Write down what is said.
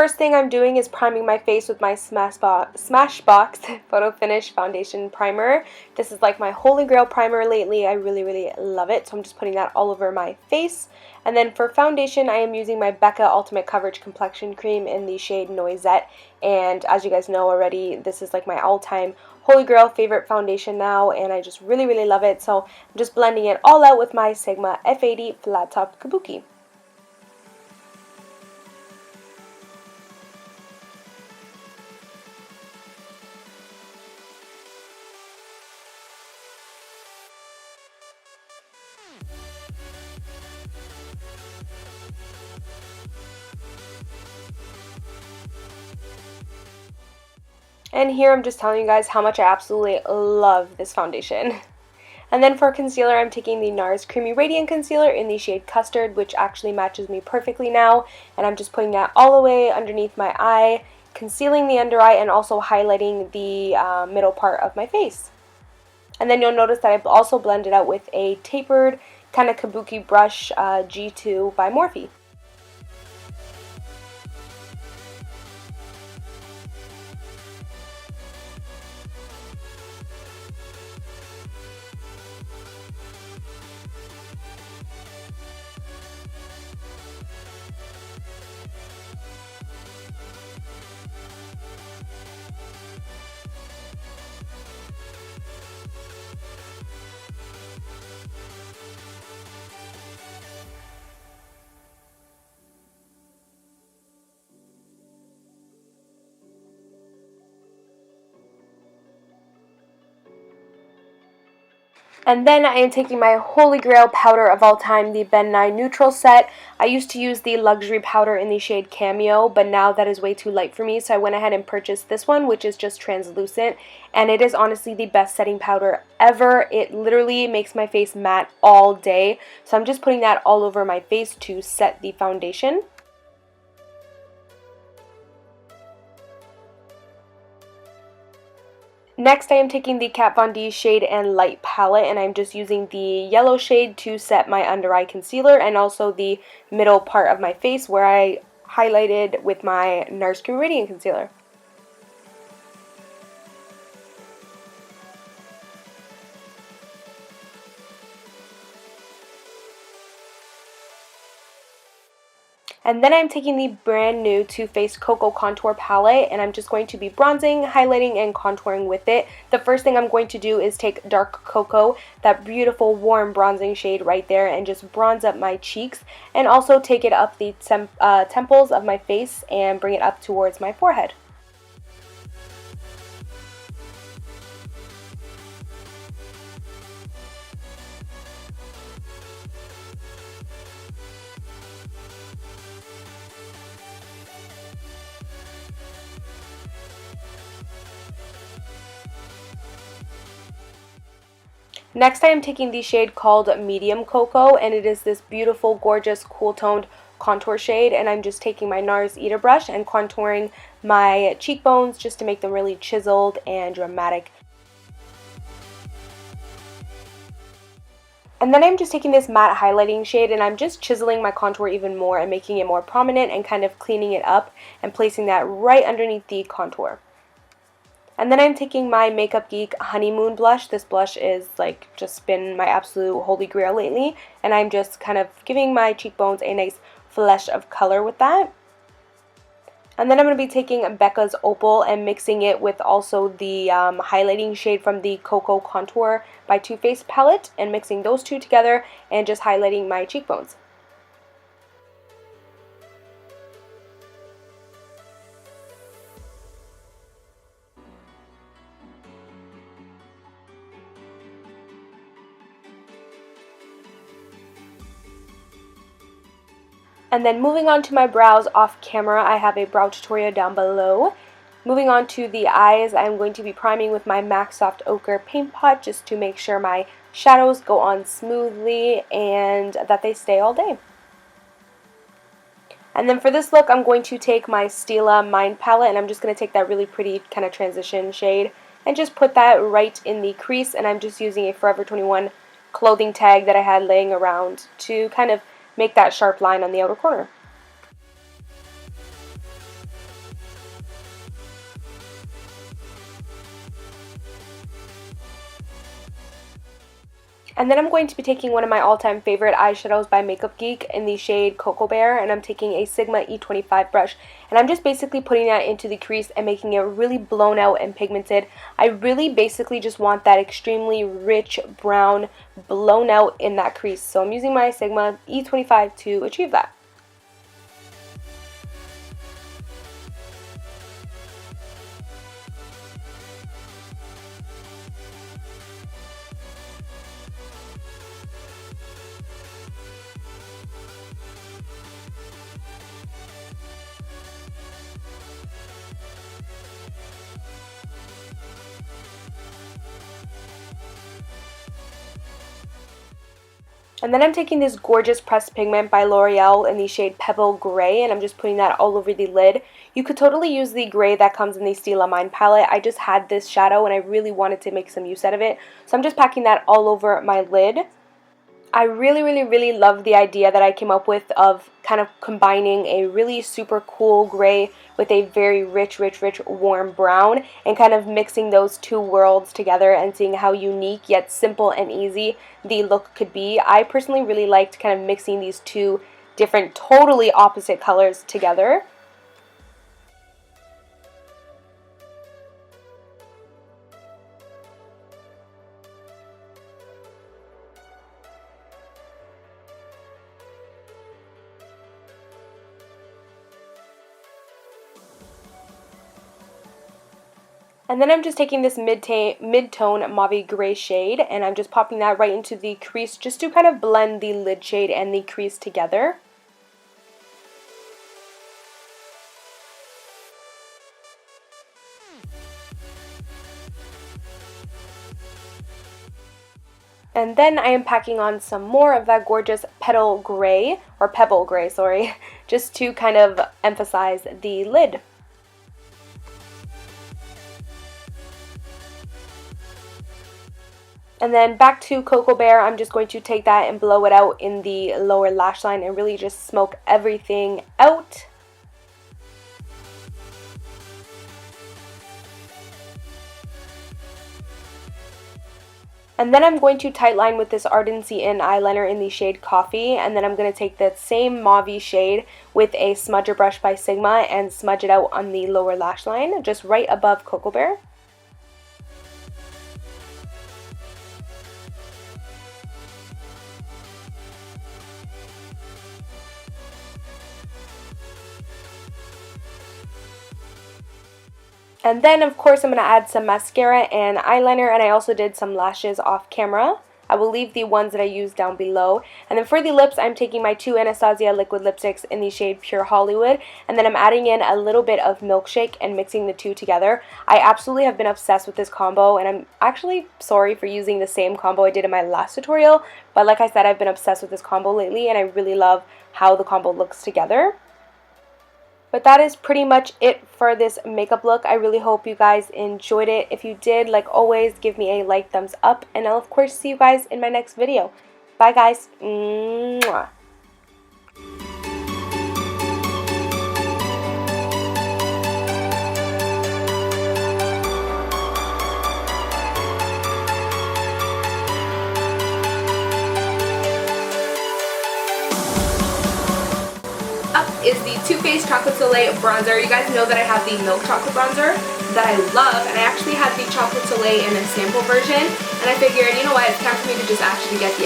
first thing I'm doing is priming my face with my Smashbox PhotoFinish Foundation Primer. This is like my holy grail primer lately. I really love it, so I'm just putting that all over my face. And then for foundation, I am using my Becca Ultimate Coverage Complexion Cream in the shade Noisette. And as you guys know already, this is like my all-time holy grail favorite foundation now, and I just really love it. So I'm just blending it all out with my Sigma F80 Flat Top Kabuki. And here I'm just telling you guys how much I absolutely love this foundation. And then for concealer, I'm taking the NARS Creamy Radiant Concealer in the shade Custard, which actually matches me perfectly now. And I'm just putting that all the way underneath my eye, concealing the under eye, and also highlighting the middle part of my face. And then you'll notice that I've also blended out with a tapered kind of kabuki brush, G2 by Morphe. And then I am taking my holy grail powder of all time, the Ben Nye Neutral Set. I used to use the luxury powder in the shade Cameo, but now that is way too light for me, so I went ahead and purchased this one, which is just translucent, and it is honestly the best setting powder ever. It literally makes my face matte all day, so I'm just putting that all over my face to set the foundation. Next, I am taking the Kat Von D Shade and Light palette, and I'm just using the yellow shade to set my under eye concealer and also the middle part of my face where I highlighted with my NARS Creamy Radiant Concealer. And then I'm taking the brand new Too Faced Cocoa Contour Palette, and I'm just going to be bronzing, highlighting, and contouring with it. The first thing I'm going to do is take Dark Cocoa, that beautiful warm bronzing shade right there, and just bronze up my cheeks, and also take it up the temples of my face and bring it up towards my forehead. Next, I am taking the shade called Medium Cocoa, and it is this beautiful, gorgeous, cool-toned contour shade, and I'm just taking my NARS Eater brush and contouring my cheekbones just to make them really chiseled and dramatic. And then I'm just taking this matte highlighting shade, and I'm just chiseling my contour even more and making it more prominent and kind of cleaning it up and placing that right underneath the contour. And then I'm taking my Makeup Geek Honeymoon blush. This blush is like just been my absolute holy grail lately, and I'm just kind of giving my cheekbones a nice flush of color with that. And then I'm going to be taking Becca's Opal and mixing it with also the highlighting shade from the Cocoa Contour by Too Faced palette, and mixing those two together and just highlighting my cheekbones. And then moving on to my brows off camera, I have a brow tutorial down below. Moving on to the eyes, I'm going to be priming with my MAC Soft Ochre paint pot just to make sure my shadows go on smoothly and that they stay all day. And then for this look, I'm going to take my Stila Mind palette, and I'm just going to take that really pretty kind of transition shade and just put that right in the crease, and I'm just using a Forever 21 clothing tag that I had laying around to kind of make that sharp line on the outer corner. And then I'm going to be taking one of my all-time favorite eyeshadows by Makeup Geek in the shade Cocoa Bear, and I'm taking a Sigma E25 brush, and I'm just basically putting that into the crease and making it really blown out and pigmented. I really basically just want that extremely rich brown blown out in that crease, so I'm using my Sigma E25 to achieve that. And then I'm taking this gorgeous pressed pigment by L'Oreal in the shade Pebble Gray, and I'm just putting that all over the lid. You could totally use the gray that comes in the Stila Mind palette. I just had this shadow and I really wanted to make some use out of it, so I'm just packing that all over my lid. I really love the idea that I came up with of kind of combining a really super cool gray with a very rich warm brown, and kind of mixing those two worlds together and seeing how unique yet simple and easy the look could be. I personally really liked kind of mixing these two different totally opposite colors together. And then I'm just taking this mid-tone mauve gray shade, and I'm just popping that right into the crease just to kind of blend the lid shade and the crease together. And then I am packing on some more of that gorgeous Pebble Gray, sorry, just to kind of emphasize the lid. And then back to Cocoa Bear, I'm just going to take that and blow it out in the lower lash line and really just smoke everything out. And then I'm going to tightline with this Ardency In eyeliner in the shade Coffee, and then I'm going to take that same mauve shade with a smudger brush by Sigma and smudge it out on the lower lash line, just right above Cocoa Bear. And then, of course, I'm going to add some mascara and eyeliner, and I also did some lashes off camera. I will leave the ones that I used down below. And then for the lips, I'm taking my two Anastasia liquid lipsticks in the shade Pure Hollywood, and then I'm adding in a little bit of Milkshake and mixing the two together. I absolutely have been obsessed with this combo, and I'm actually sorry for using the same combo I did in my last tutorial, but like I said, I've been obsessed with this combo lately, and I really love how the combo looks together. But that is pretty much it for this makeup look. I really hope you guys enjoyed it. If you did, like always, give me a like, thumbs up, and I'll of course see you guys in my next video. Bye guys. Mwah. Up is the Too Faced Chocolate Soleil bronzer. You guys know that I have the milk chocolate bronzer that I love, and I actually had the Chocolate Soleil in a sample version, and I figured, you know what, it's time for me to just actually get the